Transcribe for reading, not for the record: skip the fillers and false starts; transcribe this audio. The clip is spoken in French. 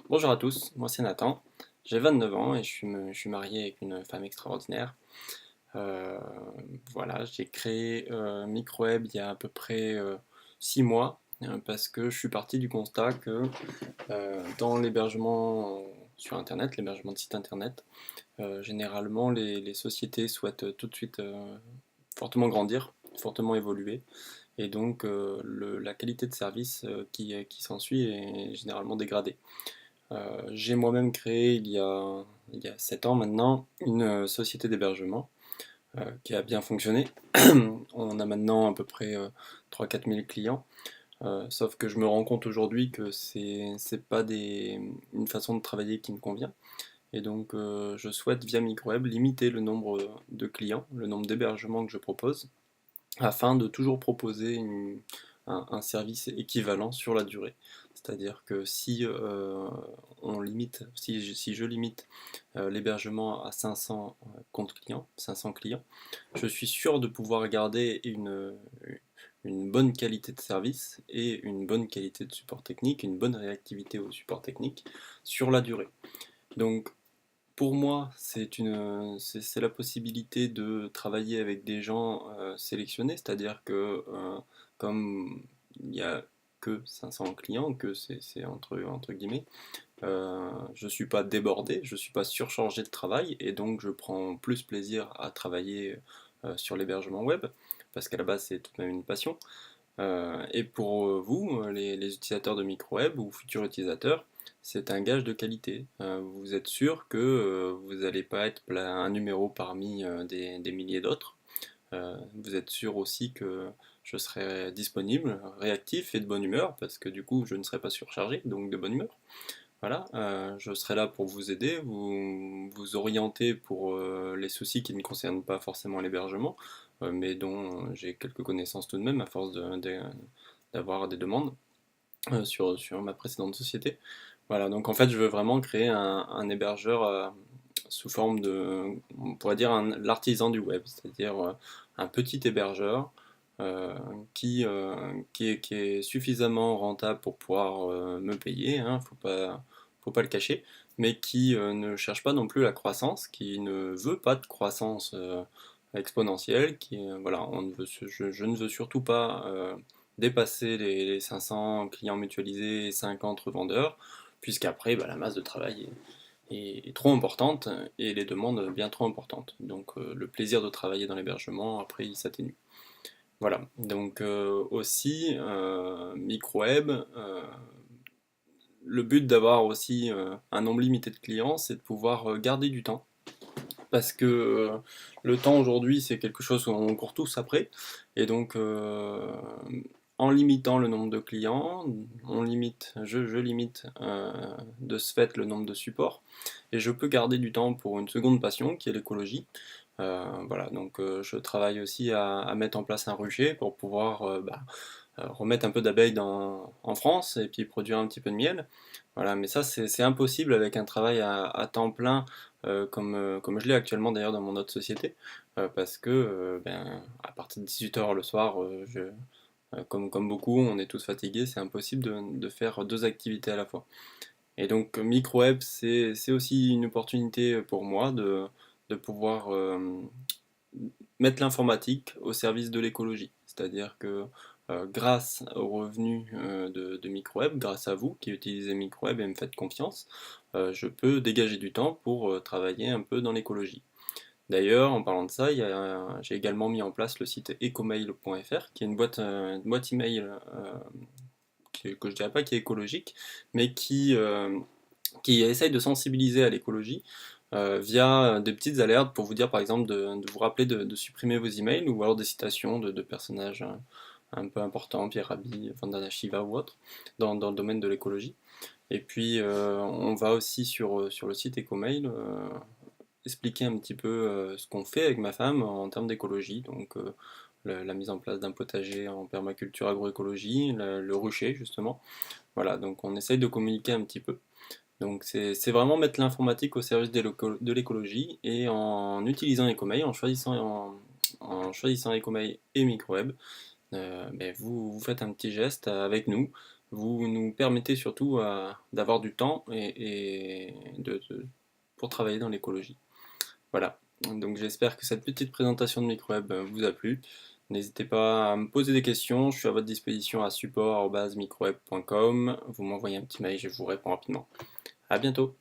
Bonjour à tous, moi c'est Nathan, j'ai 29 ans et je suis marié avec une femme extraordinaire. Euh, voilà, j'ai créé Microweb il y a à peu près 6 mois parce que je suis parti du constat que dans l'hébergement sur Internet, l'hébergement de sites Internet, généralement les sociétés souhaitent tout de suite fortement grandir, fortement évoluer et donc la qualité de service qui s'ensuit est généralement dégradée. J'ai moi-même créé il y a 7 ans maintenant une société d'hébergement qui a bien fonctionné. On a maintenant à peu près 3-4 000 clients, sauf que je me rends compte aujourd'hui que c'est pas une façon de travailler qui me convient. Et donc je souhaite via Microweb limiter le nombre de clients, le nombre d'hébergements que je propose, afin de toujours proposer un service équivalent sur la durée. C'est-à-dire que si si je limite l'hébergement à 500 comptes clients, 500 clients, je suis sûr de pouvoir garder une bonne qualité de service et une bonne qualité de support technique, une bonne réactivité au support technique sur la durée. Donc pour moi, c'est la possibilité de travailler avec des gens sélectionnés, c'est-à-dire que comme il n'y a que 500 clients, que c'est entre guillemets, je ne suis pas débordé, je ne suis pas surchargé de travail, et donc je prends plus plaisir à travailler sur l'hébergement web, parce qu'à la base c'est tout de même une passion. Et pour vous, les utilisateurs de micro-web ou futurs utilisateurs, c'est un gage de qualité. Vous êtes sûr que vous n'allez pas être un numéro parmi des milliers d'autres. Vous êtes sûr aussi que je serai disponible, réactif et de bonne humeur, parce que du coup je ne serai pas surchargé, donc de bonne humeur. Voilà, je serai là pour vous aider, vous orienter pour les soucis qui ne concernent pas forcément l'hébergement, mais dont j'ai quelques connaissances tout de même à force d'avoir des demandes sur ma précédente société. Voilà, donc en fait, je veux vraiment créer un hébergeur sous forme on pourrait dire l'artisan du web, c'est-à-dire un petit hébergeur qui est suffisamment rentable pour pouvoir me payer, hein, faut pas le cacher, mais qui ne cherche pas non plus la croissance, qui ne veut pas de croissance exponentielle, voilà, je ne veux surtout pas dépasser les 500 clients mutualisés et 50 revendeurs, puisqu'après, bah, la masse de travail est trop importante et les demandes bien trop importantes. Donc le plaisir de travailler dans l'hébergement, après, il s'atténue. Voilà, donc aussi, micro-web, le but d'avoir aussi un nombre limité de clients, c'est de pouvoir garder du temps. Parce que le temps aujourd'hui, c'est quelque chose où on court tous après. Et donc, en limitant le nombre de clients, je limite de ce fait le nombre de supports. Et je peux garder du temps pour une seconde passion qui est l'écologie. Voilà, donc je travaille aussi à mettre en place un rucher pour pouvoir remettre un peu d'abeilles en France et puis produire un petit peu de miel. Voilà, mais ça c'est impossible avec un travail à temps plein comme je l'ai actuellement d'ailleurs dans mon autre société, parce que à partir de 18 h le soir, comme beaucoup, on est tous fatigués, c'est impossible de faire deux activités à la fois. Et donc MicroWeb, c'est aussi une opportunité pour moi de pouvoir mettre l'informatique au service de l'écologie. C'est-à-dire que grâce aux revenus de MicroWeb, grâce à vous qui utilisez MicroWeb et me faites confiance, je peux dégager du temps pour travailler un peu dans l'écologie. D'ailleurs, en parlant de ça, j'ai également mis en place le site ecomail.fr, qui est une boîte email que je dirais pas qui est écologique, mais qui essaye de sensibiliser à l'écologie via des petites alertes pour vous dire par exemple de vous rappeler de supprimer vos emails ou alors des citations de personnages un peu importants, Pierre Rabhi, Vandana Shiva ou autres, dans le domaine de l'écologie. Et puis on va aussi sur le site Ecomail expliquer un petit peu ce qu'on fait avec ma femme en termes d'écologie, donc la mise en place d'un potager en permaculture agroécologie, le rucher justement. Voilà, donc on essaye de communiquer un petit peu. Donc c'est vraiment mettre l'informatique au service de l'écologie et en utilisant Ecomail, en choisissant Ecomail et Microweb, vous faites un petit geste avec nous vous nous permettez surtout d'avoir du temps pour travailler dans l'écologie. Voilà, donc j'espère que cette petite présentation de Microweb vous a plu. N'hésitez pas à me poser des questions, je suis à votre disposition à support@microweb.com. Vous m'envoyez un petit mail, je vous réponds rapidement. À bientôt.